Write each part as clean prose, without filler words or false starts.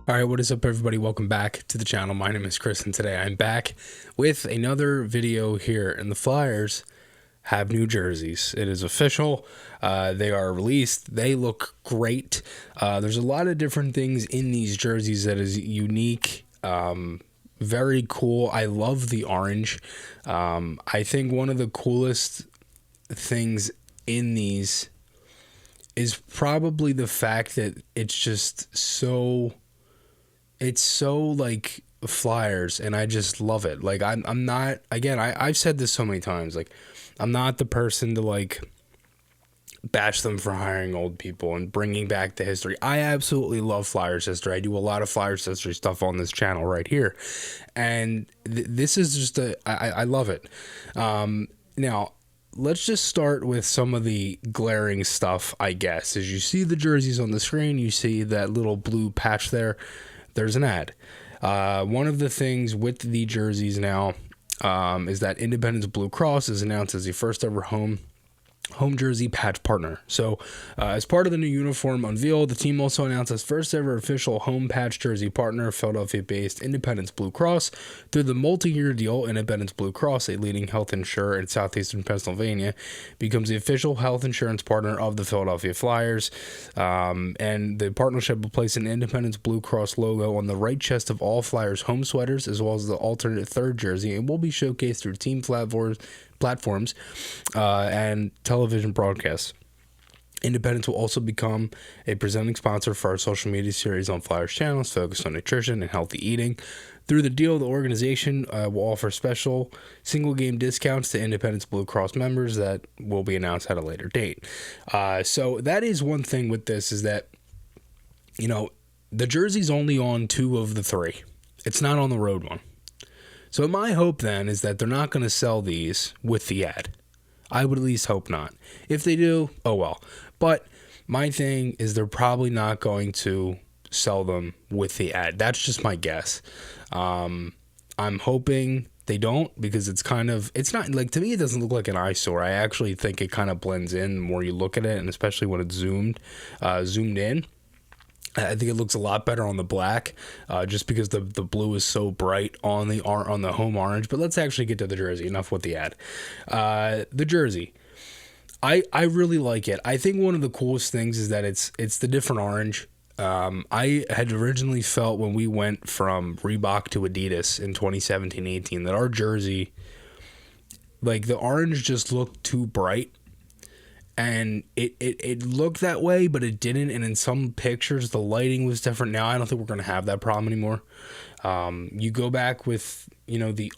All right, what is up, everybody? Welcome back to the channel. My name is Chris, and today I'm back with another video here. And the Flyers have new jerseys. It is official. They are released. They look great. There's a lot of different things in these jerseys that is unique. Very cool. I love the orange. I think one of the coolest things in these is probably the fact that it's just so... It's so like Flyers, and I just love it. Like I'm not, again, I've said this so many times, like I'm not the person to like bash them for hiring old people and bringing back the history. I absolutely love Flyers history. I do a lot of Flyers history stuff on this channel right here, and this is just I love it. Now let's just start with some of the glaring stuff, I guess. As you see the jerseys on the screen, you see that little blue patch there. There's an ad. One of the things with the jerseys now is that Independence Blue Cross is announced as the first ever home jersey patch partner. So as part of the new uniform unveiled, the team also announced its first ever official home patch jersey partner, Philadelphia-based Independence Blue Cross. Through the multi-year deal, Independence Blue Cross, a leading health insurer in southeastern Pennsylvania, becomes the official health insurance partner of the Philadelphia Flyers. And the partnership will place an Independence Blue Cross logo on the right chest of all Flyers home sweaters, as well as the alternate third jersey, and will be showcased through team platforms and television broadcasts. Independence will also become a presenting sponsor for our social media series on Flyers channels focused on nutrition and healthy eating. Through the deal, the organization will offer special single-game discounts to Independence Blue Cross members that will be announced at a later date. So that is one thing with this, is that, you know, the jersey's only on 2 of the 3. It's not on the road one. So my hope then is that they're not going to sell these with the ad. I would at least hope not. If they do, oh well. But my thing is they're probably not going to sell them with the ad. That's just my guess. I'm hoping they don't, because it's not like, to me it doesn't look like an eyesore. I actually think it kind of blends in the more you look at it, and especially when it's zoomed in. I think it looks a lot better on the black, just because the blue is so bright on the home orange. But let's actually get to the jersey. Enough with the ad. The jersey, I really like it. I think one of the coolest things is that it's the different orange. I had originally felt when we went from Reebok to Adidas in 2017-18 that our jersey, like the orange just looked too bright. And it looked that way, but it didn't. And in some pictures, the lighting was different. Now, I don't think we're going to have that problem anymore. You go back with, you know, the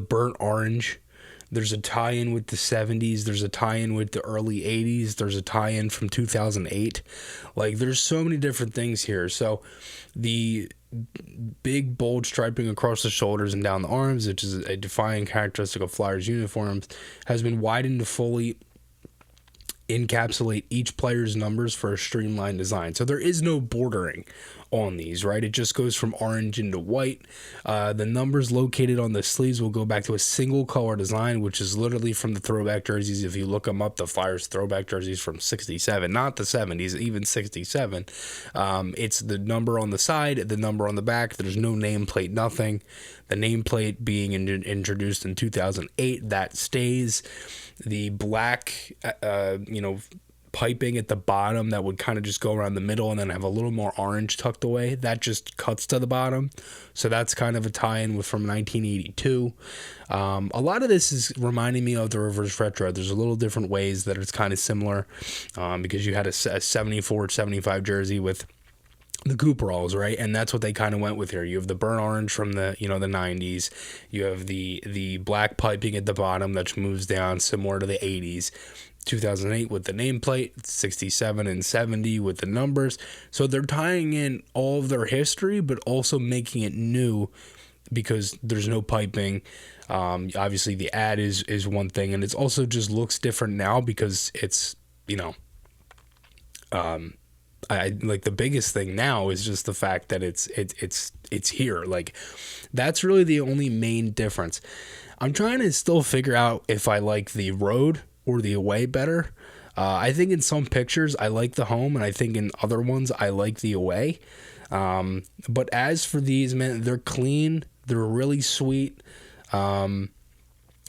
burnt orange. There's a tie-in with the 70s. There's a tie-in with the early 80s. There's a tie-in from 2008. Like, there's so many different things here. So the big bold striping across the shoulders and down the arms, which is a defining characteristic of Flyers uniforms, has been widened to fully encapsulate each player's numbers for a streamlined design. So there is no bordering on these, right? It just goes from orange into white. The numbers located on the sleeves will go back to a single color design, which is literally from the throwback jerseys. If you look them up, the Flyers throwback jerseys from 67, not the 70s, even 67. It's the number on the side, the number on the back. There's no nameplate, nothing. The nameplate being introduced in 2008, that stays. The black, piping at the bottom that would kind of just go around the middle and then have a little more orange tucked away, that just cuts to the bottom. So that's kind of a tie-in from 1982. A lot of this is reminding me of the reverse retro. There's a little different ways that it's kind of similar, because you had a 74, 75 jersey with the Cooperalls, right? And that's what they kind of went with here. You have the burnt orange from the 90s. You have the black piping at the bottom that moves down similar to the 80s. 2008 with the nameplate, 67 and 70 with the numbers. So they're tying in all of their history, but also making it new because there's no piping. Obviously the ad is one thing, and it's also just looks different now because it's, I like the biggest thing now is just the fact that it's here. Like, that's really the only main difference. I'm trying to still figure out if I like the road or the away better. I think in some pictures I like the home, and I think in other ones I like the away. But as for these, man, they're clean. They're really sweet.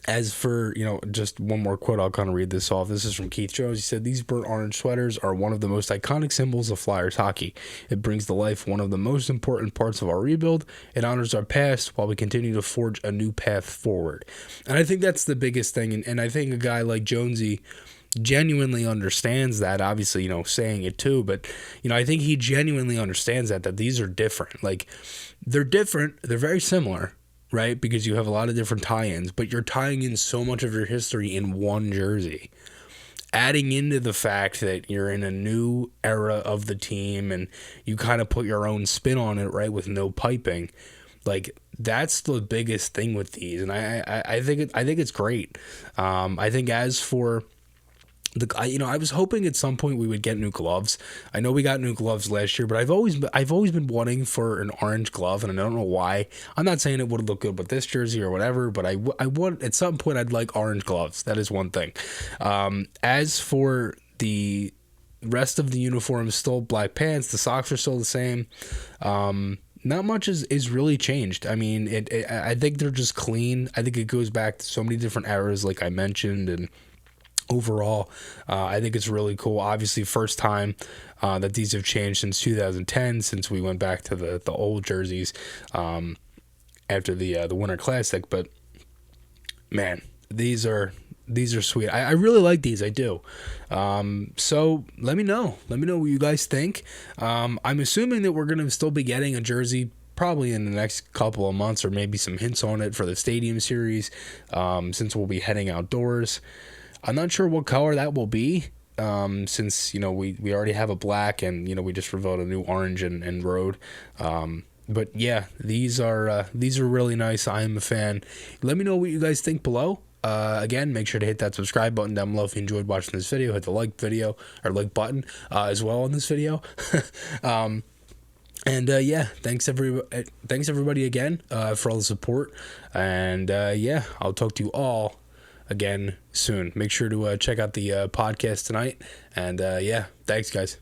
As for, just one more quote, I'll kind of read this off. This is from Keith Jones. He said, "These burnt orange sweaters are one of the most iconic symbols of Flyers hockey. It brings to life one of the most important parts of our rebuild. It honors our past while we continue to forge a new path forward." And I think that's the biggest thing. And I think a guy like Jonesy genuinely understands that, obviously, saying it too, but, I think he genuinely understands that these are different. Like, they're different. They're very similar, right? Because you have a lot of different tie-ins, but you're tying in so much of your history in one jersey, adding into the fact that you're in a new era of the team and you kind of put your own spin on it, right? With no piping. Like, that's the biggest thing with these. And I think it's great. I think as for I was hoping at some point we would get new gloves. I know we got new gloves last year, but I've always been wanting for an orange glove, and I don't know why. I'm not saying it would look good with this jersey or whatever, but I want, at some point, I'd like orange gloves. That is one thing. As for the rest of the uniform, still black pants. The socks are still the same. Not much is really changed. I mean, I think they're just clean. I think it goes back to so many different eras, like I mentioned, and overall, I think it's really cool. Obviously, first time that these have changed since 2010, since we went back to the old jerseys after the Winter Classic. But man, these are sweet. I really like these. I do. So let me know. Let me know what you guys think. I'm assuming that we're gonna still be getting a jersey probably in the next couple of months, or maybe some hints on it for the Stadium Series, since we'll be heading outdoors. I'm not sure what color that will be, since, we already have a black, and, we just revealed a new orange and road. But yeah, these are really nice. I am a fan. Let me know what you guys think below. Again, make sure to hit that subscribe button down below if you enjoyed watching this video. Hit the like button as well on this video. Yeah, thanks everybody again for all the support. And yeah, I'll talk to you all again soon. Make sure to check out the podcast tonight. And yeah, thanks guys.